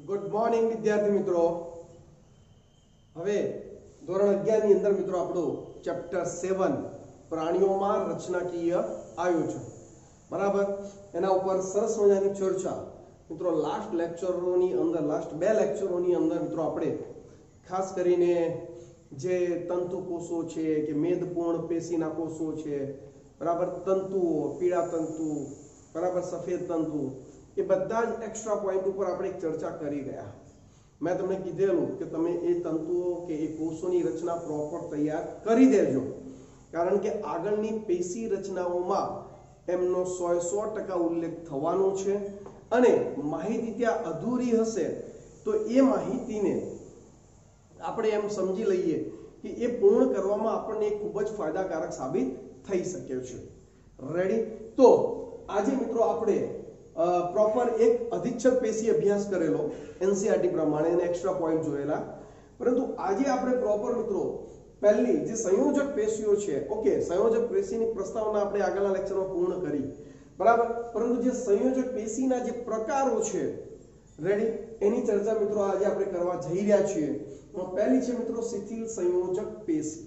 Good morning વિદ્યાર્થી મિત્રો। હવે ધોરણ 11 ની અંદર મિત્રો આપણું ચેપ્ટર 7 પ્રાણીઓમાં રચનાકીય આયોજન બરાબર એના ઉપર સરસ મજાની ચર્ચા મિત્રો લાસ્ટ લેક્ચરોની અંદર લાસ્ટ બે લેક્ચરોની અંદર મિત્રો આપણે ખાસ કરીને જે તંતુ કોષો છે કે મેદપૂર્ણ પેશીના કોષો છે બરાબર તંતુઓ પીળા તંતુ બરાબર સફેદ તંતુ એ બધા જ એક્સ્ટ્રા પોઈન્ટ ઉપર આપણે ચર્ચા કરી ગયા। મેં તમને કીધેલું કે તમે એ તંતુઓ કે એ કોષોની રચના પ્રોપર તૈયાર કરી દેજો કારણ કે આગળની પેશી રચનાઓમાં એમનો 100% ઉલ્લેખ થવાનો છે અને માહિતી ત્યાં અધૂરી હશે તો એ માહિતીને આપણે એમ સમજી લઈએ કે એ પૂર્ણ કરવામાં આપણને ખૂબ જ ફાયદાકારક સાબિત થઈ શકે છે। રેડી? તો આજે મિત્રો આપણે प्रॉपर एक अधिच्छद पेशी अभ्यास करेलो एनसीईआरटी प्रमाणे ने एक्स्ट्रा पॉइंट जोયેલા परंतु આજે આપણે પ્રોપર મિત્રો પહેલી જે સંયોજક પેશીઓ છે ઓકે સંયોજક પેશીની પ્રસ્તાવના આપણે આગળના લેક્ચરમાં પૂર્ણ કરી બરાબર પરંતુ જે સંયોજક પેશીના જે પ્રકારો છે રેડી એની ચર્ચા મિત્રો આજે આપણે કરવા જઈ રહ્યા છીએ। પહેલી છે મિત્રો શિથિલ સંયોજક પેશી।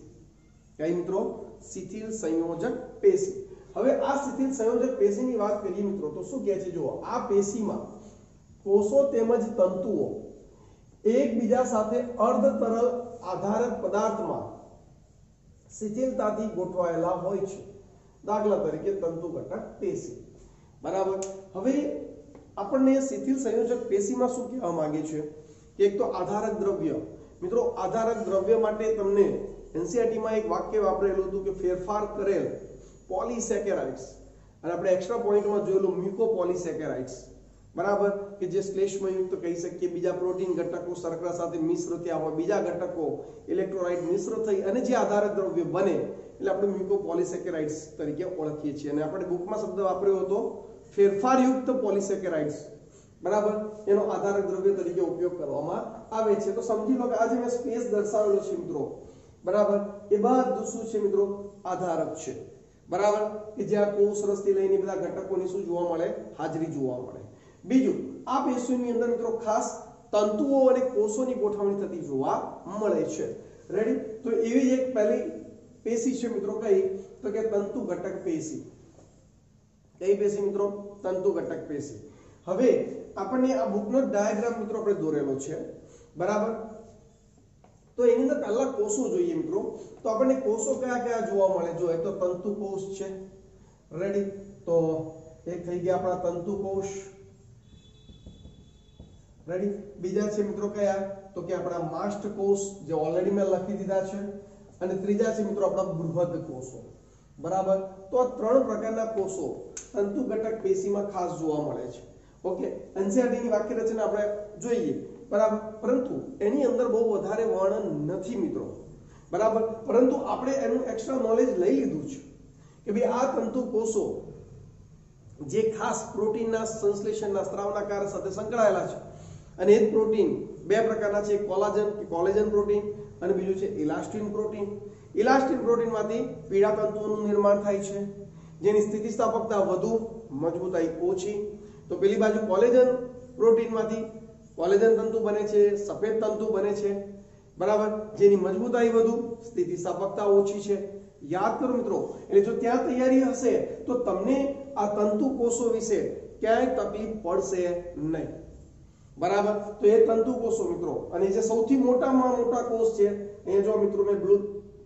કઈ મિત્રો? શિથિલ સંયોજક પેશી। હવે આ શિથિલ સંયોજક પેશીની વાત કરીએ મિત્રો તો શું કહે છે? જો આ પેશીમાં કોષો તેમજ તંતુઓ એકબીજા સાથે અર્ધ તરલ આધારક પદાર્થમાં શિથિલતાથી ગોઠવાયેલા હોય છે। દાખલા તરીકે તંતુ ઘટક પેશી બરાબર। હવે આપણને શિથિલ સંયોજક પેશીમાં શું કહેવા માંગે છે કે એક તો આધારક દ્રવ્ય મિત્રો આધારક દ્રવ્ય માટે તમને એનસીઈઆરટીમાં એક વાક્ય વાપરેલું હતું કે ફેરફાર કરેલ પોલીસેકેરાઇડ્સ અને આપણે એક્સ્ટ્રા પોઈન્ટમાં જોયેલું મ્યુકોપોલીસેકેરાઇડ્સ બરાબર કે જે શ્લેષ્મયુક્ત કહી શકીએ બીજા પ્રોટીન ઘટકો શર્કરા સાથે મિશ્ર થયા હોય બીજા ઘટકો ઇલેક્ટ્રોલાઇટ મિશ્ર થઈ અને જે આધારક દ્રવ્ય બને એટલે આપણે મ્યુકોપોલીસેકેરાઇડ્સ તરીકે ઓળખીએ છીએ અને આપણે બુકમાં શબ્દ વાપર્યો હતો ફેરફારયુક્ત પોલીસેકેરાઇડ્સ બરાબર એનો આધારક દ્રવ્ય તરીકે ઉપયોગ કરવામાં આવે છે। તો સમજી લો કે આજે મેં સ્પેસ દર્શાવેલો છે મિત્રો બરાબર એ બધું શું છે મિત્રો આધારક છે બરાબર કે જ્યાં કોષ રસથી લઈને બધા ઘટકોની શું જોવા મળે હાજરી જોવા મળે। બીજું આ પેશીઓની અંદર મિત્રો ખાસ તંતુઓ અને કોષોની ગોઠવણી થતી જોવા મળે છે। રેડી? તો એવી જ એક પહેલી પેશી છે મિત્રો કઈ તો કે તંતુ ઘટક પેશી। કઈ પેશી મિત્રો? તંતુ ઘટક પેશી। હવે આપણને આ બુકનો ડાયાગ્રામ મિત્રો આપણે દોરેલો છે બરાબર તો એની અંદર પહેલા કોષો જોઈએ મિત્રો તો આપણને કોષો કયા કયા જોવા મળે? જો એક તો તંતુ કોષ છે રેડી તો એક થઈ ગયા આપણા તંતુ કોષ રેડી। બીજા છે મિત્રો કયા તો કે આપણા માસ્ટ કોષ જે ઓલરેડી મેં લખી દીધા છે અને ત્રીજા છે મિત્રો આપણા બૃહદ કોષો બરાબર। તો આ ત્રણ પ્રકારના કોષો તંતુ ઘટક પેશીમાં ખાસ જોવા મળે છે ઓકે। એનસીઈઆરટી ની વાક્ય રચના આપણે જોઈએ બરાબર પરંતુ એની અંદર બહુ વધારે વર્ણન નથી મિત્રો બરાબર પરંતુ આપણે એનું એક્સ્ટ્રા નોલેજ લઈ લીધું છે કે ભાઈ આ તંતુ કોષો જે ખાસ પ્રોટીનના સંશ્લેષણના સ્ત્રાવના કાર્ય સાથે સંકળાયેલા છે અને એ પ્રોટીન બે પ્રકારના છે કોલેજન પ્રોટીન અને બીજું છે ઇલાસ્ટિન પ્રોટીન। ઇલાસ્ટિન પ્રોટીનમાંથી પીળા તંતુઓનું નિર્માણ થાય છે જેની સ્થિતિસ્થાપકતા વધુ મજબૂતાઈ ઓછી। તો પેલી બાજુ કોલેજન પ્રોટીનમાંથી કોલેજન તંતુ બને છે સફેદ તંતુ બને છે બરાબર જેની મજબૂતાઈ વધુ સ્થિતિસ્થાપકતા ઓછી છે। યાદ કરો મિત્રો એટલે જો ત્યાં તૈયારી હશે તો તમને આ તંતુ કોષો વિશે ક્યાંય તકલીફ પડશે નહીં બરાબર। તો એ તંતુ કોષો મિત્રો અને જે સૌથી મોટામાં મોટા કોષ છે એ જો મિત્રો મેં બ્લુ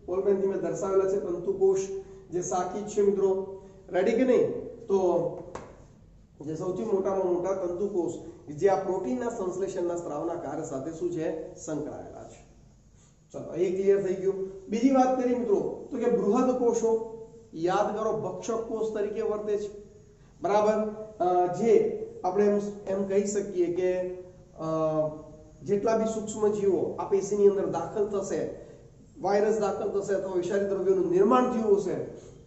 બોલપેનથી મેં દર્શાવેલા છે તંતુ કોષ જે સાકી છે મિત્રો રેડી કે નહીં? તો જે સૌથી મોટામાં મોટા તંતુ કોષ જે આ પ્રોટીનના સંશ્લેષણના સ્ત્રાવના કાર્ય સાથે શું છે સંકળાયેલા છે। ચલો એ ક્લિયર થઈ ગયું। બીજી વાત કરીએ મિત્રો તો કે બૃહદ કોષો યાદ કરો ભક્ષક કોષ તરીકે વર્તે છે બરાબર જે આપણે એમ કહી શકીએ કે જેટલા બી સૂક્ષ્મ જીવો આ પેશીની અંદર દાખલ થશે વાયરસ દાખલ થશે અથવા વિષારી દ્રવ્યોનું નિર્માણ થયું હશે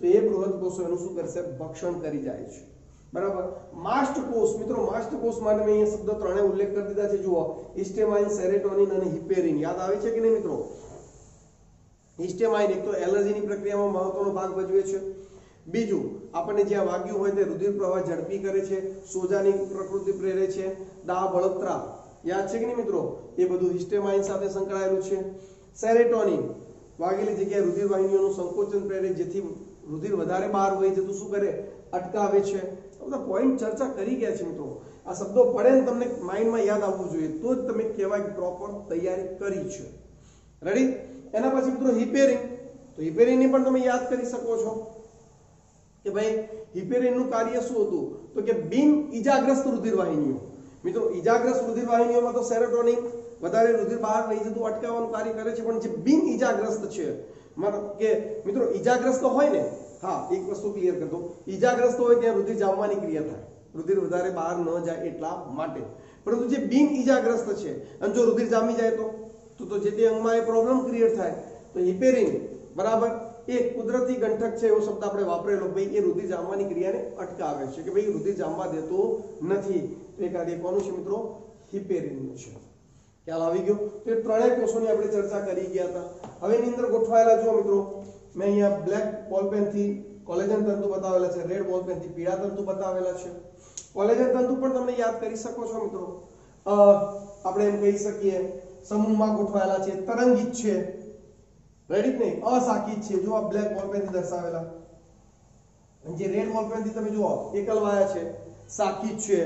તો એ બૃહદ કોષો એનું શું કરશે ભક્ષણ કરી જાય છે બરાબર। માસ્ટ કોષ મિત્રો માસ્ટ કોષ માટે મેં અહીંયા શબ્દ ત્રણે ઉલ્લેખ કરી દીધા છે જુઓ હિસ્ટેમાઇન સેરેટોનિન અને હિપેરિન યાદ આવે છે કે નહીં મિત્રો? હિસ્ટેમાઇન એક તો એલર્જીની પ્રક્રિયામાં મહત્વનો ભાગ ભજવે છે બીજું આપણને જ્યાં વાગ્યું હોય તે રુધિર પ્રવાહ ઝડપી કરે છે સોજાની પ્રકૃતિ પ્રેરે છે દાહ બળતરા યાદ છે કે નહીં મિત્રો? એ બધું હિસ્ટેમાઇન સાથે સંકળાયેલું છે. સેરેટોનિન વાગેલી જગ્યાએ રુધિર વાહિનીઓનું સંકોચન પ્રેરે, જેથી રુધિર વધારે બહાર વહી જતું શું કરે? અટકાવે છે. બધા પોઈન્ટ ચર્ચા કરી ગયા છે મિત્રો. આ શબ્દો પડે ને તમને માઇન્ડમાં યાદ આવવું જોઈએ, તો જ તમે કહેવાય કે પ્રોપર તૈયારી કરી છે. રેડી? એના પછી મિત્રો હિપેરિન. તો હિપેરિનને પણ તમે યાદ કરી શકો છો કે ભાઈ હિપેરિનનું કાર્ય શું હતું? તો કે બિન ઈજાગ્રસ્ત રુધિર વાહિનીઓ. મિત્રો ઈજાગ્રસ્ત રુધિર વાહિનીઓમાં તો સેરોટોનિન વધારે રુધિર બહાર વહી જતું અટકાવવાનું કાર્ય કરે છે, પણ જે બિન ઈજાગ્રસ્ત છે, મતલબ કે મિત્રો ઈજાગ્રસ્ત હોય ને, હા એક વસ્તુ ક્લિયર કરી દો, ઈજાગ્રસ્ત હોય ત્યાં રુધિર જામવાની ક્રિયા થાય, રુધિર વધારે બહાર ન જાય એટલા માટે. પરંતુ જે બિન ઈજાગ્રસ્ત છે અને જો રુધિર જામી જાય તો જે તે અંગમાં એ પ્રોબ્લેમ ક્રિએટ થાય. તો હિપેરિન બરાબર એ કુદરતી ગંઠક છે, એવો શબ્દ આપણે વાપરેલો. ભાઈ એ રુધિર જામવાની ક્રિયાને અટકાવે છે, કે ભાઈ રુધિર જામવા દેતો નથી. તો એ કાર્ય કોનું છે મિત્રો? હિપેરિનનું છે. ખ્યાલ આવી ગયો? તો એ ત્રણેય કોષોની આપણે ચર્ચા કરી ગયા હતા. હવે એની અંદર ગોઠવાયેલા જુઓ મિત્રો, મેં અહીંયા બ્લેક બોલપેન થી કોલેજન તંતુ બતાવેલા છે, રેડ બોલપેન થી પીળા તંતુ બતાવેલા છે. કોલેજન તંતુ પણ તમે યાદ કરી શકો છો મિત્રો. આપણે એમ કહી શકીએ સમૂહમાં ગોઠવાયેલા છે, તરંગિત છે. રેડી કે નહીં? અશાખિત છે. જો આ બ્લેક બોલપેન થી દર્શાવેલા, જે રેડ બોલપેન થી તમે જુઓ એકલવાયા છે, શાખિત છે,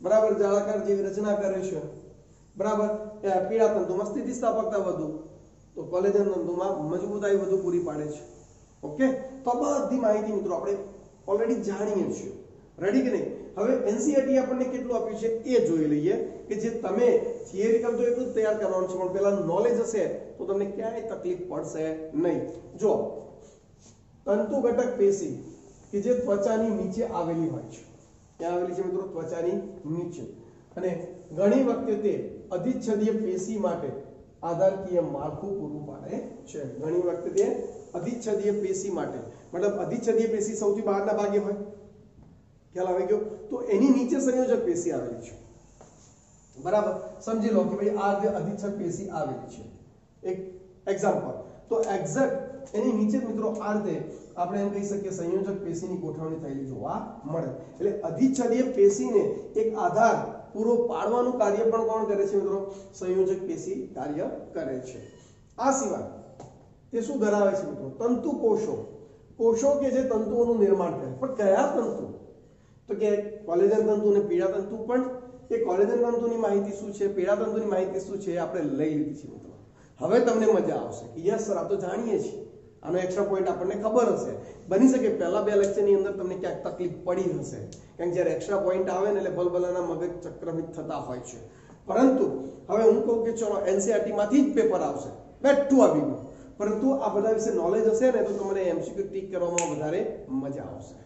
બરાબર, જાળાકાર જેવી રચના કરે છે, બરાબર. પીળા તંતુમાં સ્થિતિસ્થાપકતા વધુ, તો કોલેજન તંતુમાં મજબૂતાઈ વધુ પૂરી પાડે છે. ઓકે, તો બધી માહિતી મિત્રો આપણે ઓલરેડી જાણીએ છીએ. રેડી કે નહીં? હવે એનસીઈઆરટી આપણને કેટલું આપ્યું છે એ જોઈ લઈએ, કે જે તમે થિયરિકલ તો એટલું જ તૈયાર કરવાનું છે, પણ પેલા નોલેજ હશે તો તમને ક્યાંય તકલીફ પડશે નહીં. જો તંતુ ઘટક પેશી કે જે ત્વચાની નીચે આવેલી હોય છે, ક્યાં આવેલી છે મિત્રો? ત્વચાની નીચે. અને ઘણી વખતે તે અધિચ્છદીય પેશી માટે આધારકીય માળખું પૂરું પાડે છે. ઘણી વખતે તે અધિચ્છદીય પેશી માટે, મતલબ અધિચ્છદીય પેશી સૌથી બહારના ભાગે હોય, ખ્યાલ આવી ગયો? તો એની નીચે સંયોજક પેશી આવેલી છે, બરાબર. સમજી લો કે ભાઈ આ જે અધિચ્છદ પેશી આવેલી છે, એક એક્ઝામ્પલ. તો એક્ઝેક્ટ એની નીચે મિત્રો આ રીતે આપણે એમ કહી શકીએ સંયોજક પેશીની ગોઠવણી થયેલી જોવા મળે. એટલે અધિચ્છદીય પેશીને એક આધાર પૂરો પાડવાનું કાર્ય પણ કોણ કરે છે મિત્રો? સંયોજક પેશી કાર્ય કરે છે. આ સિવાય તે શું ધરાવે છે મિત્રો? તંતુ કોષો. કોષો કે જે તંતુઓનું નિર્માણ કરે. પણ કયા તંતુ? તો કે કોલેજન તંતુ અને પીળા તંતુ. પણ એ કોલેજન તંતુની માહિતી શું છે, પીળા તંતુની માહિતી શું છે, આપણે લઈ લીધી છે મિત્રો. હવે તમને મજા આવશે કે યસ સર, આ તો જાણીએ છીએ, આનો એક્સ્ટ્રા પોઈન્ટ આપણને ખબર હશે. બની શકે પહેલા બે લેક્ચરની અંદર તમને ક્યાંક તકલીફ પડી હશે, કારણ કે જ્યારે એક્સ્ટ્રા પોઈન્ટ આવે ને એટલે ભલભલાના મગજ ચક્રમિત થતા હોય છે. પરંતુ હવે હું કહું કે ચલો એનસીઈઆરટી માંથી જ પેપર આવશે, બેઠું આવી ગયું, પરંતુ આ બધા વિશે નોલેજ હશે ને તો તમને એમસીક્યુ ટીક કરવામાં વધારે મજા આવશે,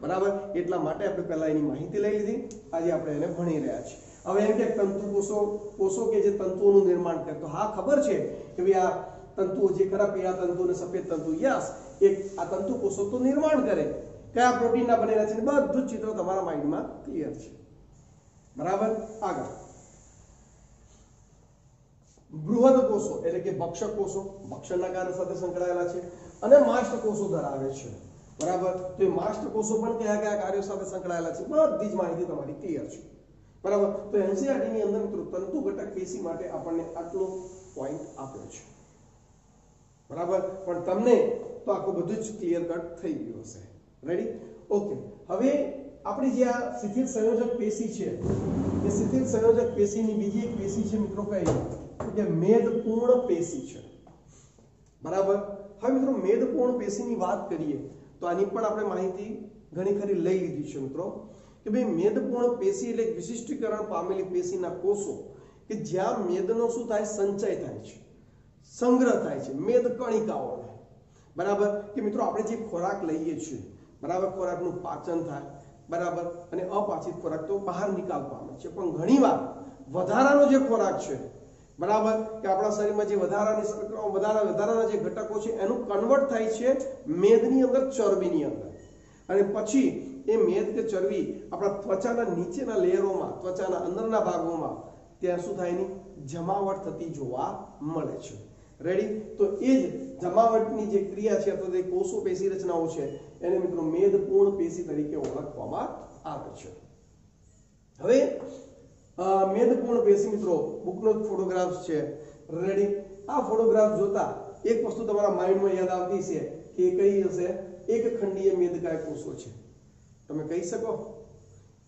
બરાબર. એટલા માટે આપણે પહેલા એની માહિતી લઈ લીધી, આજે આપણે એને ભણી રહ્યા છીએ. હવે એમ કે તંતુ કોષો કે જે તંતુઓનું નિર્માણ કરે, તો હા ખબર છે કે ભાઈ આ તંતુઓ જે ખરા પીળા તંતુ અને સફેદ તંતુ, યસ, એક આ તંતુ કોષો તો નિર્માણ કરે, કયા પ્રોટીનના બનેલા છે, બધું જ ચિત્ર તમારા માઇન્ડમાં ક્લિયર છે, બરાબર. આગળ બૃહદ કોષો એટલે કે ભક્ષક કોષો, ભક્ષણના કાર્ય સાથે સંકળાયેલા છે, અને માસ્ટ કોષો ધરાવે છે, બરાબર. તો એ માસ્ટ કોષો પણ કયા કયા કાર્યો સાથે સંકળાયેલા છે, બધી જ માહિતી તમારી ક્લિયર છે, બરાબર. તો એનસીઈઆરટી ની અંદર મિત્રો તંતુ ઘટક પેશી માટે આપણને આટલો પોઈન્ટ આપ્યો છે, બરાબર. પણ તમને તો આખું બધું જ ક્લિયર કટ થઈ ગયું હશે. રેડી? ઓકે. હવે આપણી જે આ શિથિલ સંયોજક પેશી છે, એ શિથિલ સંયોજક પેશીની બીજી એક પેશી છે મિત્રો, કઈ કે મેદપૂર્ણ પેશી છે, બરાબર. હવે મિત્રો મેદપૂર્ણ પેશીની વાત કરીએ તો આની પણ આપણે માહિતી ઘણી ખરી લઈ લીધી છે મિત્રો, કે ભાઈ મેદપૂર્ણ પેશી એટલે વિશિષ્ટીકરણ પામેલી પેશીના કોષો કે જ્યાં મેદનો શું થાય? સંચય થાય છે, સંગ્રહ થાય છે, મેદ કણિકાઓનો, બરાબર. કે મિત્રો આપણે જે ખોરાક લઈએ છીએ, બરાબર, ખોરાકનું પાચન થાય, બરાબર, અને અપાચિત ખોરાક તો બહાર નિકાલ પામે છે, પણ ઘણીવાર વધારાનો જે ખોરાક છે, બરાબર, કે આપણા શરીરમાં જે વધારાના જે ઘટકો છે એનું કન્વર્ટ થાય છે મેદની અંદર, ચરબીની અંદર, અને પછી એ મેદ કે ચરબી આપણા ત્વચાના નીચેના લેયરોમાં, ત્વચાના અંદરના ભાગોમાં ત્યાં શું થાય? ની જમાવટ થતી જોવા મળે છે. રેડી? તો એ જ જમાવટની જે ક્રિયા છે અથવા તે કોષો પેશી રચનાઓ છે એને મિત્રો મેદપૂર્ણ પેશી તરીકે ઓળખવામાં આવે છે. હવે મેદપૂર્ણ પેશી મિત્રો બુકનો ફોટોગ્રાફ છે રેડી આ ફોટોગ્રાફ જોતા એક વસ્તુ તમારા માઇન્ડમાં યાદ આવતી છે કે કઈ હશે એક ખંડીય મેદકાય કોષો છે તમે કહી શકો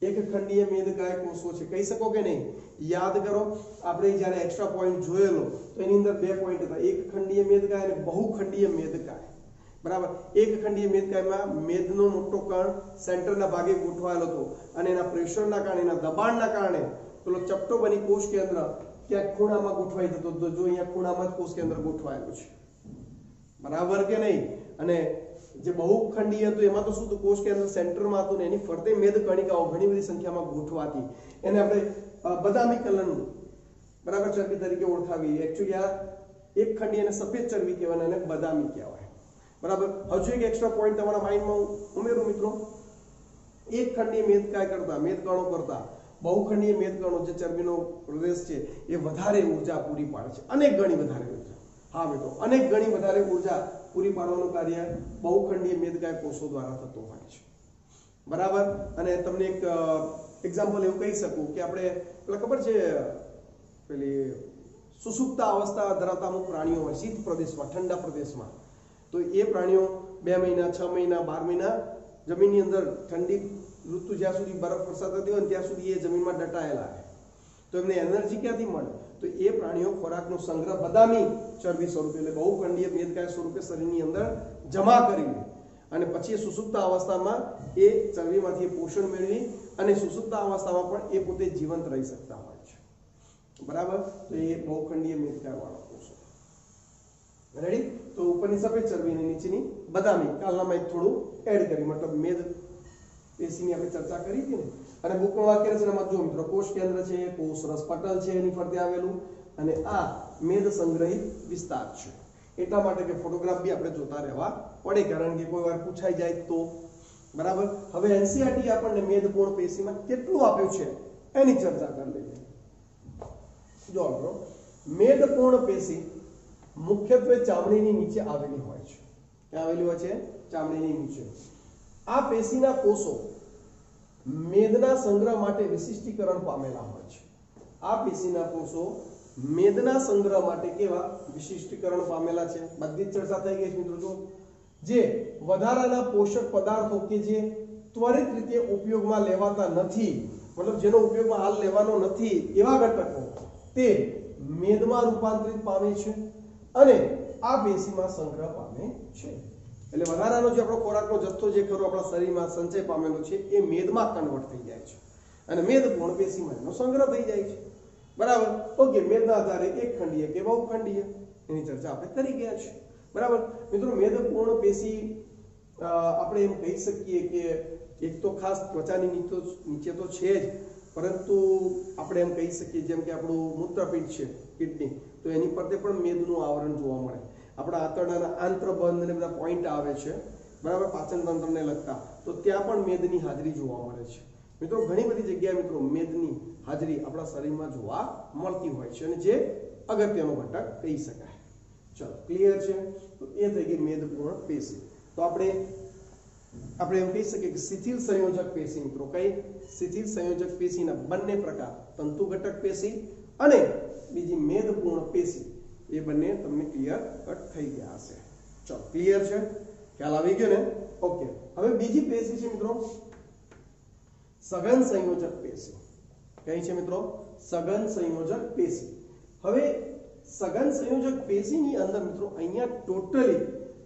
એક ખંડીય મેદકાય કોષો છે કહી શકો કે નહીં યાદ કરો આપણે જ્યારે એક્સ્ટ્રા પોઈન્ટ જોયેલો તો એની અંદર બે પોઈન્ટ હતા એક ખંડીય મેદકાય અને બહુખંડીય મેદકાય બરાબર એક ખંડીય મેદકાયમાં મેદનો મોટો કણ સેન્ટરના ભાગે ગોઠવાયેલો હતો અને એના પ્રેશરના કારણે એના દબાણના કારણે પેલો ચપટો બની કોષ કેન્દ્ર ક્યાંક ખૂણામાં ગોઠવાઈ જતો તો જો અહીંયા ખૂણામાં જ કોષ કેન્દ્ર ગોઠવાયેલું છે બરાબર કે નહીં અને જે બહુખંડીય હતું એમાં તો શું હતું કોષ કેન્દ્ર સેન્ટરમાં હતું ને એની ફરતે મેદ કણિકાઓ ઘણી બધી સંખ્યામાં ગોઠવાતી એને આપણે બદામી કલરનું બરાબર ચરબી તરીકે ઓળખાવી એકચ્યુઅલી આ એક ખંડીય અને સફેદ ચરબી કહેવાય અને બદામી કહેવાય બરાબર હજુ એક એક્સ્ટ્રા પોઈન્ટ તમારા માઇન્ડમાં ઉમેરું મિત્રો એક ખંડીય મેદકાય કરતા મેદકણો કરતા બહુખંડીય મેદકણો જે ચરબીનો પ્રદેશ છે એ વધારે ઊર્જા પૂરી પાડે છે અનેક ગણી વધારે ઊર્જા હા મિત્રો અનેક ગણી વધારે ઊર્જા પૂરી પાડવાનું કાર્ય બહુખંડીય મેદકાય કોષો દ્વારા થતું હોય છે બરાબર અને તમને એક એક્ઝામ્પલ એવું કહી શકું કે આપણે પેલા ખબર છે પેલી સુસુપ્ત અવસ્થા ધરાવતા અમુક પ્રાણીઓ હોય શીત પ્રદેશમાં ઠંડા પ્રદેશમાં તો એ પ્રાણીઓ 2 મહિના 6 મહિના 12 મહિના જમીનની અંદર ઠંડી ઋતુ જ્યાં સુધી બરફ વરસાદ થતી હોય ત્યાં સુધી એ જમીનમાં દટાયેલા રહે તો એમને એનર્જી ક્યાંથી મળે તો એ પ્રાણીઓ ખોરાકનો સંગ્રહ બદામી ચરબી સ્વરૂપે એટલે બહુખંડીય મેદકાય સ્વરૂપે શરીરની અંદર જમા કરી લે અને પછી સુસુપ્ત અવસ્થામાં એ ચરબીમાંથી પોષણ મેળવી અને સુસુપ્ત અવસ્થામાં પણ એ પોતે જીવંત રહી શકતા હોય છે બરાબર તો એ બહુખંડીય મેદકાય વાળા કોષો રેડી તો ઉપરની સફેદ ચરબી અને નીચેની બદામી કાલનામાં એક થોડું એડ કરી મતલબ મેદ પેશીની આપણે ચર્ચા કરી હતી ને અને બુકમાં વાક્ય રચનામાં જો મિત્રો કોષ કેન્દ્ર છે કોષ રસ પટલ છે એની ફરતે આવેલું અને આ મેદ સંગ્રહિત વિસ્તાર છે એટલા માટે કે ફોટોગ્રાફ બી આપણે જોતા રહેવા પડે કારણ કે કોઈ વાર પૂછાઈ જાય તો બરાબર હવે એનસીઆરટી આપણને મેદપૂર્ણ પેશીમાં કેટલું આપ્યું છે એની ચર્ચા કરી લઈએ જો મિત્રો મેદપૂર્ણ પેશી મુખ્યત્વે ચામડીની નીચે આવેલી હોય છે ક્યાં આવેલી હોય છે ચામડીની નીચે આ પેશીના કોષો મેદના સંગ્રહ માટે વિશિષ્ટીકરણ પામેલા હોય છે આ પેશીના કોષો મેદના સંગ્રહ માટે કેવા વિશિષ્ટીકરણ પામેલા છે બધી ચર્ચા થઈ ગઈ છે મિત્રો જો જે વધારાના પોષક પદાર્થો કે જે ત્વરિત રીતે ઉપયોગમાં લેવાતા નથી મતલબ જેનો ઉપયોગમાં હાલ લેવાનો નથી એવા ઘટકો તે મેદમાં રૂપાંતરિત પામે છે અને આ પેશીમાં સંગ્રહ પામે છે એટલે વધારાનો જે આપણો ખોરાકનો જથ્થો જે ખરો આપણા શરીરમાં સંચય પામેલો છે એ મેદમાં કન્વર્ટ થઈ જાય છે અને મેદપૂર્ણ પેશીમાં એનો સંગ્રહ થઈ જાય છે બરાબર ઓકે મેદના આધારે એક ખંડીય કે બહુખંડીય એની ચર્ચા આપણે કરી ગયા છે બરાબર મિત્રો મેદપૂર્ણ પેશી આપણે એમ કહી શકીએ કે એક તો ખાસ ત્વચાની નીચે તો છે જ પરંતુ આપણે એમ કહી શકીએ જેમ કે આપણું મૂત્રપિંડ છે કિડની તો એની પરતે પણ મેદનું આવરણ જોવા મળે આપણા આંતરડાના આંત્રબંધ અને બધા પોઈન્ટ આવે છે બરાબર પાચન તંત્રને લગતા તો ત્યાં પણ મેદની હાજરી જોવા મળે છે મિત્રો ઘણી બધી જગ્યાએ મિત્રો મેદની હાજરી આપણા શરીરમાં જોવા મળતી હોય છે અને જે અગત્યનો ઘટક કહી શકાય ચલો ક્લિયર છે તો એ થઈ ગઈ મેદપૂર્ણ પેશી તો આપણે એમ કહી શકીએ કે શિથિલ સંયોજક પેશી મિત્રો કઈ શિથિલ સંયોજક પેશીના બંને પ્રકાર તંતુ ઘટક પેશી અને બીજી મેદપૂર્ણ પેશી એ બંને તમને ક્લિયર કટ થઈ ગયા હશે ચલો ક્લિયર છે ખ્યાલ આવી ગયો ને ઓકે હવે બીજી પેશી છે મિત્રો સઘન સંયોજક પેશી કઈ છે મિત્રો સઘન સંયોજક પેશી હવે સઘન સંયોજક પેશીની અંદર મિત્રો અહીંયા ટોટલી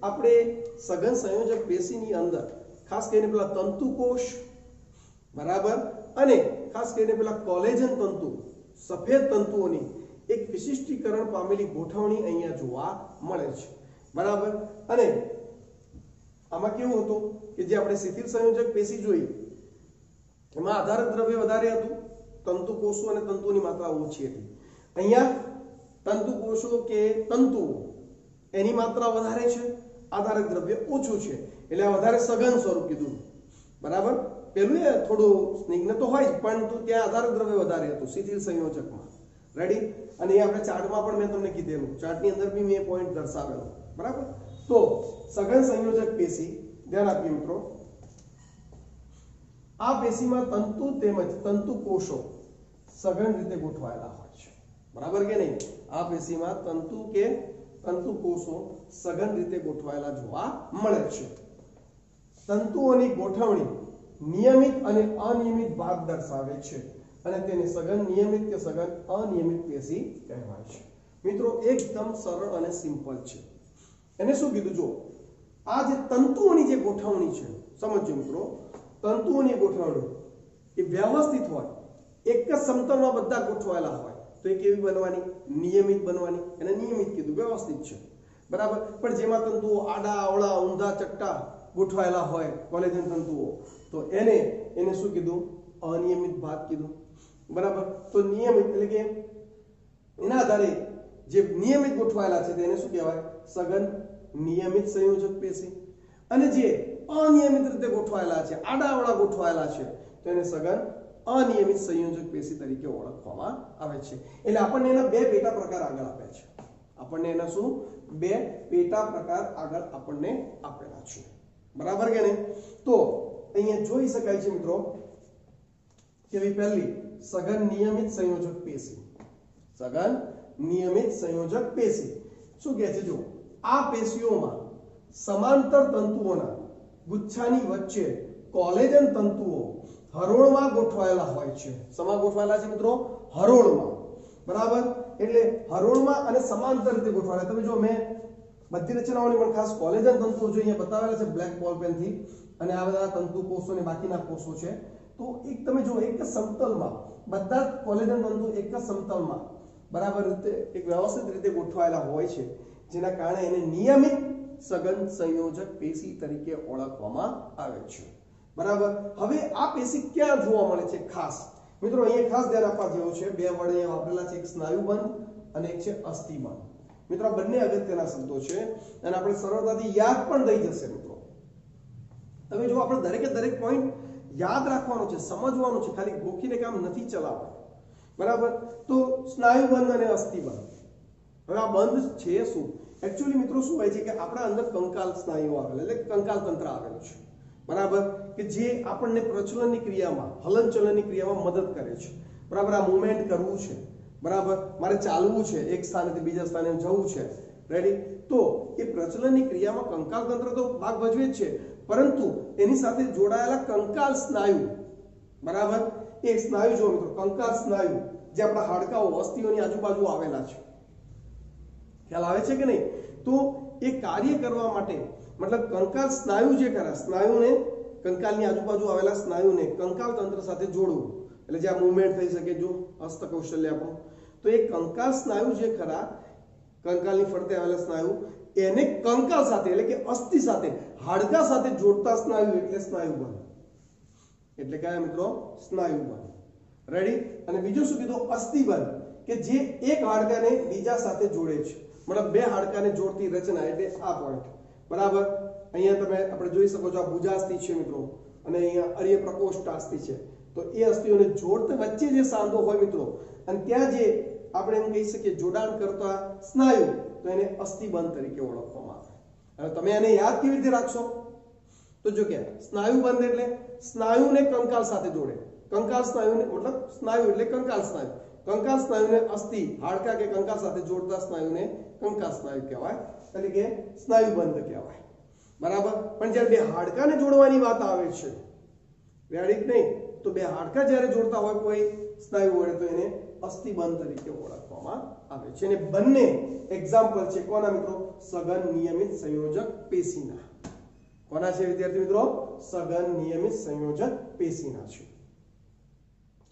આપણે સઘન સંયોજક પેશીની અંદર ખાસ કરીને પેલા તંતુકોષ બરાબર અને ખાસ કરીને પેલા કોલેજન તંતુ સફેદ તંતુઓની એક વિશિષ્ટીકરણ પામેલી ગોઠવણી અહીંયા જોવા મળે છે બરાબર અને આમાં કેવું હતું કે જે આપણે શિથિલ સંયોજક પેશી જોઈ એમાં આધારક દ્રવ્ય વધારે હતું તંતુ કોષો અને તંતુની માત્રા ઓછી હતી અહીંયા તંતુ કોષો કે તંતુઓ એની માત્રા વધારે છે આધારક દ્રવ્ય ઓછું છે એટલે આ વધારે સઘન સ્વરૂપ કીધું બરાબર પેલું એ થોડું સ્નિગ્ધ તો હોય પરંતુ ત્યાં આધારક દ્રવ્ય વધારે હતું શિથિલ સંયોજકમાં રેડી અને એ આપણે ચાર્ટમાં પણ મેં તમને કીધેલું ચાર્ટની અંદર બી મેં પોઈન્ટ દર્શાવેલો બરાબર તો સઘન સંયોજક પેશી ધ્યાન આપીએ મિત્રો આ પેશીમાં તંતુ તેમજ તંતુ કોષો સઘન રીતે ગોઠવાયેલા હોય છે, બરાબર કે નહીં? આ પેશીમાં તંતુ કોષો સઘન રીતે ગોઠવાયેલા જોવા મળે છે. તંતુઓની ગોઠવણી નિયમિત અને અનિયમિત ભાગ દર્શાવે છે અને તેને સઘન નિયમિત કે સઘન અનિયમિત પેશી કહેવાય છે. મિત્રો એકદમ સરળ અને સિમ્પલ છે. એને શું કીધું? જો આ જે તંતુઓની જે ગોઠવણી છે, સમજો મિત્રો, તંતુઓની ગોઠવણી એ વ્યવસ્થિત હોય, એક જ સમતલમાં બધા ગોઠવાયેલા હોય તો એ કેવી બનવાની? નિયમિત બનવાની. એને નિયમિત કીધું, વ્યવસ્થિત છે, બરાબર. પણ જેમાં તંતુઓ આડા અવળા ઊંધા ચટ્ટા ગોઠવાયેલા હોય, કોલેજન તંતુઓ, તો એને શું કીધું? અનિયમિત ભાગ કીધું, બરાબર. તો નિયમિત એટલે કે એના આધારે જે નિયમિત ગોઠવાયેલા છે તેને શું કહેવાય? સઘન નિયમિત સંયોજક પેશી. અને જે અનિયમિત રીતે ગોઠવાયેલા છે, આડાઅવળા ગોઠવાયેલા છે, તો એને સઘન અનિયમિત સંયોજક પેશી તરીકે ઓળખવામાં આવે છે. એટલે આપણને એના બે પેટા પ્રકાર આગળ આપ્યા છે. આપણને એના શું? બે પેટા પ્રકાર આગળ આપણને આપેલા છે, બરાબર કે નહીં? તો અહીંયા જોઈ શકાય છે મિત્રો કે પહેલી સઘન નિયમિત સંયોજક પેશી. સઘન નિયમિત સંયોજક પેશી શું કહે છે? જો આ પેશીઓમાં સમાંતર તંતુઓના ગુચ્છાની વચ્ચે કોલેજન તંતુઓ હરોળમાં ગોઠવાયેલા હોય છે. શેમાં ગોઠવાયેલા છે મિત્રો? હરોળમાં, બરાબર. એટલે હરોળમાં અને સમાંતર રીતે ગોઠવાયેલા. તમે જો મેં બધી રચનાઓની પણ ખાસ કોલેજન તંતુઓ જો અહીંયા બતાવેલા છે બ્લેક બોલ પેનથી, અને આ બધા તંતુ કોષો અને બાકીના કોષો છે, તો એક તમે જો એક જ સમતલમાં બધા જ કોલેજન તંતુ એક જ સમતલમાં બરાબર રીતે એક વ્યવસ્થિત રીતે ગોઠવાયેલા હોય છે, જેના કારણે એને નિયમિત સઘન સંયોજક પેશી તરીકે ઓળખવામાં આવે છે, બરાબર. હવે આ પેશી ક્યાં જોવા મળે છે? ખાસ મિત્રો અહીંયા ખાસ ધ્યાન આપવા જેવું છે. બે વર્ડ અહીંયા વાપરેલા છે, એક સ્નાયુબંધ અને એક છે અસ્થિબંધ. મિત્રો આ બંને અગત્યના શબ્દો છે અને આપણે સરળતાથી યાદ પણ થઈ જશે. મિત્રો તમે જો આપણે દરેકે દરેક પોઈન્ટ યાદ રાખવાનો છે, સમજવાનું છે, ખાલી ગોખીને કામ નથી ચલાવવાનું, બરાબર. તો સ્નાયુબંધ અને અસ્થિબંધ. હવે આ બંધ છે શું? એકચ્યુઅલી મિત્રો શું હોય છે કે આપણા અંદર કંકાલ સ્નાયુઓ આવેલા, એટલે કંકાલ તંત્ર આવેલું છે, બરાબર, કે જે આપણને પ્રચલનની ક્રિયામાં, હલનચલનની ક્રિયામાં મદદ કરે છે, બરાબર. આ મુવમેન્ટ કરવું છે, બરાબર, મારે ચાલવું છે, એક સ્થાનેથી બીજા સ્થાને જવું છે, રેડી. તો એ પ્રચલનની ક્રિયામાં કંકાલ તંત્ર તો ભાગ ભજવે જ છે, પરંતુ એની સાથે જોડાયેલા કંકાલ સ્નાયુ, બરાબર, એ સ્નાયુ જો મિત્રો કંકાલ સ્નાયુ જે આપણા હાડકાઓ અસ્થિઓની આજુબાજુ આવેલા છે, ખ્યાલ આવે છે કે નહીં? તો એ કાર્ય કરવા માટે મતલબ કંકાલ સ્નાયુ જે ખરા, સ્નાયુને કંકાલની આજુબાજુ આવેલા સ્નાયુને કંકાલ તંત્ર સાથે જોડવું, એટલે જે આ મુવમેન્ટ થઈ શકે, જો હસ્ત કૌશલ્ય આપણું, તો એ કંકાલ સ્નાયુ જે ખરા, કંકાલની ફરતે આવેલા સ્નાયુ, એને કંકાલ સાથે એટલે કે અસ્થિ સાથે, હાડકા સાથે જોડતા સ્નાયુ એટલે સ્નાયુબંધ. એટલે કયા મિત્રો? સ્નાયુબંધ, રેડી. અને બીજું શું કીધું? અસ્થિબંધ, કે જે એક હાડકાને બીજા સાથે જોડે છે, મતલબ બે હાડકાને જોડતી રચના, એટલે આ પોઈન્ટ, બરાબર. અહીંયા તમે આપણે જોઈ શકો છો, આ ભુજાસ્થિ છે મિત્રો, અને અહીંયા અર્ય પ્રકોષ્ઠાસ્થિ છે. તો એ અસ્થિઓને જોડતા વચ્ચે જે સાંધો હોય મિત્રો, અને ત્યાં જે આપણે એમ કહી શકીએ જોડાણ કરતા સ્નાયુ, તો એને અસ્થિબંધ તરીકે ઓળખવામાં આવે. અને તમે એને યાદ કેવી રીતે રાખશો? તો જો કે સ્નાયુબંધ એટલે સ્નાયુને કંકાલ સાથે જોડે, કંકાલ સ્નાયુને મતલબ સ્નાયુ એટલે કંકાલ સ્નાયુ, કંકાલ સ્નાયુને અસ્થિ હાડકા કે કંકાલ સાથે જોડતા સ્નાયુને કંકાલ સ્નાયુ કહેવાય, એટલે કે સ્નાયુબંધ કહેવાય, બરાબર. પણ જ્યારે બે હાડકાને જોડવાની વાત આવે છે, વ્યાડિક નહીં, તો બે હાડકા જ્યારે જોડતા હોય કોઈ સ્નાયુ વડે, તો એને અસ્થિબંધ તરીકે ઓળખવામાં આવે છે. અને બંને એક્ઝામ્પલ છે કોના મિત્રો? સઘન નિયમિત સંયોજક પેશીના. કોના છે વિદ્યાર્થી મિત્રો? સઘન નિયમિત સંયોજક પેશીના છે.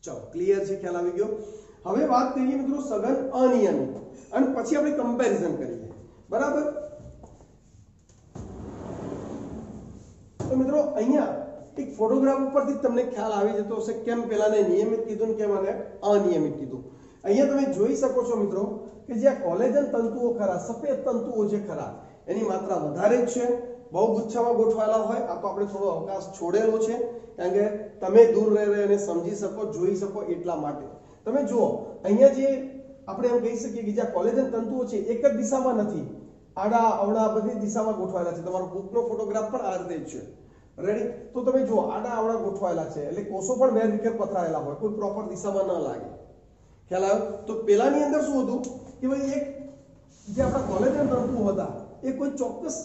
ચલો ક્લિયર છે, ખ્યાલ આવી ગયો. હવે વાત કરીએ મિત્રો સઘન અનિયમિત, અને પછી આપણે કમ્પેરિઝન કરીએ, બરાબર. તો મિત્રો અહીંયા એક ફોટોગ્રાફ ઉપરથી તમને ખ્યાલ આવી જતો હશે કેમ પેલાને નિયમિત કીધું ને કેમ આને અનિયમિત કીધું. અહીંયા તમે જોઈ શકો છો મિત્રો કે જે કોલેજન તંતુઓ ખરા, સફેદ તંતુઓ જે ખરા, એની માત્રા વધારે જ છે, બહુ ગુચ્છામાં ગોઠવાયેલા હોય. આ તો આપણે થોડો અવકાશ છોડેલો છે, કારણ કે તમે દૂર રહી એને સમજી શકો, જોઈ શકો એટલા માટે. તમે જુઓ અહીંયા જે આપણે એમ કહી શકીએ કે જે કોલેજન તંતુઓ છે એક જ દિશામાં નથી, આડા અવડા બધી દિશામાં ગોઠવાયેલા છે. તમારો બુકનો ફોટોગ્રાફ પણ આ રીતે જ છે, રેડી. તો તમે જુઓ આડા અવડા ગોઠવાયેલા છે, એટલે કોષો પણ વેરવિખેર પથરાયેલા હોય, કોઈ પ્રોપર દિશામાં ન લાગે, ખ્યાલ આવ્યો? તો પેલાની અંદર શું હતું કે ભાઈ એક જે આપણા કોલેજન તંતુઓ હતા એ કોઈ ચોક્કસ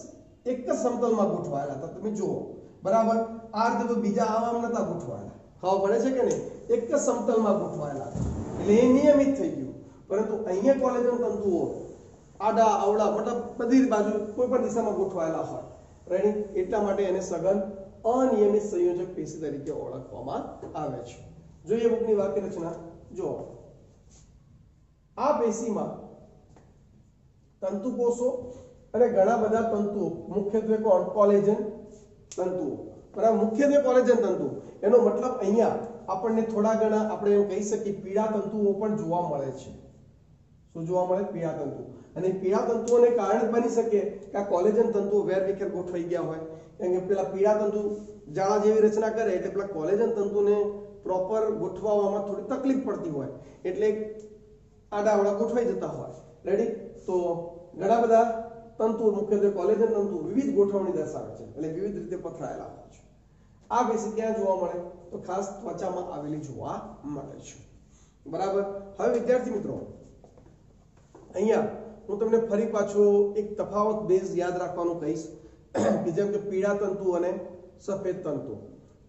એક જ સમતલમાં ગોઠવાયેલા હતા. તમે જુઓ બરાબર, આ રીતે બીજા આમ નતા ગોઠવાયેલા. ખબર પડે છે કે નહીં? એક જ સમતલમાં ગોઠવાયેલા હતા એટલે એ નિયમિત થઈ ગયું. પરંતુ અહીંયા કોલેજન તંતુઓ આડા અવળા મતલબ બધી બાજુ કોઈ પણ દિશામાં ગોઠવાયેલા હોય. રેડી? એટલા માટે એને સઘન અનિયમિત સંયોજક પેશી તરીકે ઓળખવામાં આવે છે. જોઈએ બુકની વાક્ય રચના. જો આ પેશીમાં તંતુકોષો અને ઘણા બધા તંતુઓ, મુખ્યત્વે કોલેજન તંતુઓ, બરાબર, મુખ્યત્વે કોલેજન તંતુ. એનો મતલબ અહીંયા આપણને થોડા ઘણા આપણે એમ કહી શકીએ પીળા તંતુઓ પણ જોવા મળે છે. શું જોવા મળે? પીળા તંતુ. અને પીળા તંતુઓને કારણે બની શકે કે આ કોલેજન તંતુઓ વેરવિખેર ગોઠવાઈ ગયા હોય. કારણ કે પેલા પીળા તંતુ જાળા જેવી રચના કરે એટલે પેલા કોલેજન તંતુને પ્રોપર ગોઠવવામાં થોડી તકલીફ પડતી હોય એટલે આડાઅવળા ગોઠવાઈ જતા હોય. રેડી? તો ઘણા બધા તંતુ, મુખ્યત્વે કોલેજન તંતુ વિવિધ ગોઠવણી દર્શાવે છે એટલે વિવિધ રીતે પથરાયેલા હોય છે. આ પેશી ક્યાં જોવા મળે? તો ખાસ ત્વચામાં આવેલી જોવા મળે છે. બરાબર. હવે વિદ્યાર્થી મિત્રો, અહીંયા હું તમને ફરી પાછો એક તફાવત બેઝ યાદ રાખવાનું કહીશ કે જેમ કે પીળા તંતુ અને સફેદ તંતુ,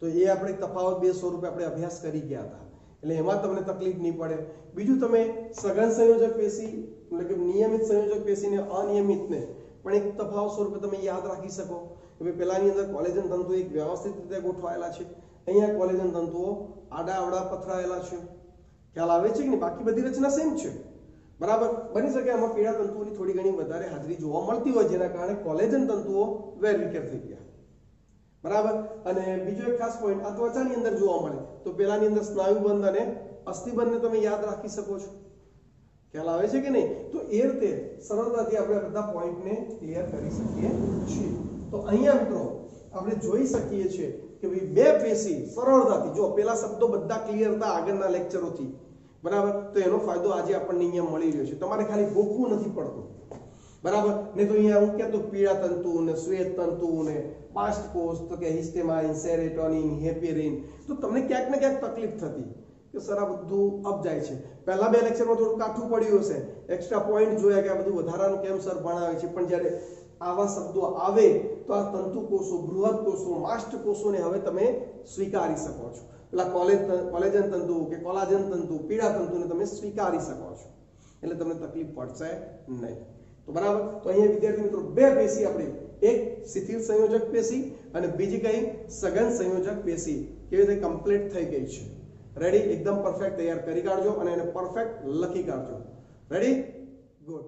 તો એ આપણે તફાવત બેઝ સ્વરૂપે આપણે અભ્યાસ કરી ગયા હતા એટલે એમાં તમને તકલીફ નહીં પડે. બીજું, તમે સઘન સંયોજક પેશી એટલે કે નિયમિત સંયોજક પેશીને અનિયમિતને પણ એક તફાવત સ્વરૂપે તમે યાદ રાખી શકો કે ભાઈ પેલાની અંદર કોલેજન તંતુઓ એક વ્યવસ્થિત રીતે ગોઠવાયેલા છે, અહીંયા કોલેજન તંતુઓ આડા અવળા પથરાયેલા છે. ખ્યાલ આવે છે કે નહીં? બાકી બધી રચના સેમ છે. બરાબર. બની શકે આમાં પીળા તંતુઓની થોડી ઘણી વધારે હાજરી જોવા મળતી હોય જેના કારણે કોલેજન તંતુઓ વેરવિખેર થઈ ગયા. બરાબર. અને બીજો એક ખાસ પોઈન્ટ આ ત્વચાની અંદર જોવા મળે તો પેલાની અંદર સ્નાયુબંધ અને અસ્થિબંધને તમે યાદ રાખી શકો છો. ખ્યાલ આવે છે કે નહીં? તો એ રીતે સરળતાથી આપણે બધા પોઈન્ટને ક્લિયર કરી શકીએ છીએ. તો અહીંયા મિત્રો આપણે જોઈ શકીએ છીએ કે ભાઈ બે પેશી સરળતાથી, જો પેલા શબ્દો બધા ક્લિયર હતા આગળના લેક્ચરોથી, બરાબર, તો એનો ફાયદો આજે આપણને અહીંયા મળી રહ્યો છે. તમારે ખાલી ગોખવું નથી પડતું. બરાબર. ને તો અહીંયા હું કહેતો પીળા તંતુ ને શ્વેત તંતુ ને બાસ્ટ કોષ, તો કે હિસ્ટેમાઇન, સેરેટોનિન, હેપેરિન, તો તમને ક્યાંક ને ક્યાંક તકલીફ થતી કે સર આ બધું અપ જાય છે. પહેલા બે લેક્ચરમાં થોડું કાઠું પડ્યું હશે, એક્સ્ટ્રા પોઈન્ટ જોયા કે આ બધું વધારાનું કેમ સર ભણાવે છે, પણ જ્યારે આવા શબ્દો આવે તો આ તંતુ કોષો, બૃહદ કોષો, માસ્ટ કોષોને હવે તમે સ્વીકારી શકો છો. પેલા કોલેજન તંતુ કે કોલાજન તંતુ, પીળા તંતુને તમે સ્વીકારી શકો છો એટલે તમને તકલીફ પડશે નહીં. તો બરાબર. તો અહીંયા વિદ્યાર્થી મિત્રો બે પેશી આપણે, એક શિથિલ સંયોજક પેશી અને બીજી કઈ સઘન સંયોજક પેશી કેવી રીતે કમ્પ્લીટ થઈ ગઈ છે. રેડી? એકદમ પરફેક્ટ તૈયાર કરી કાઢજો અને એને પરફેક્ટ લખી કાઢજો. રેડી? ગુડ.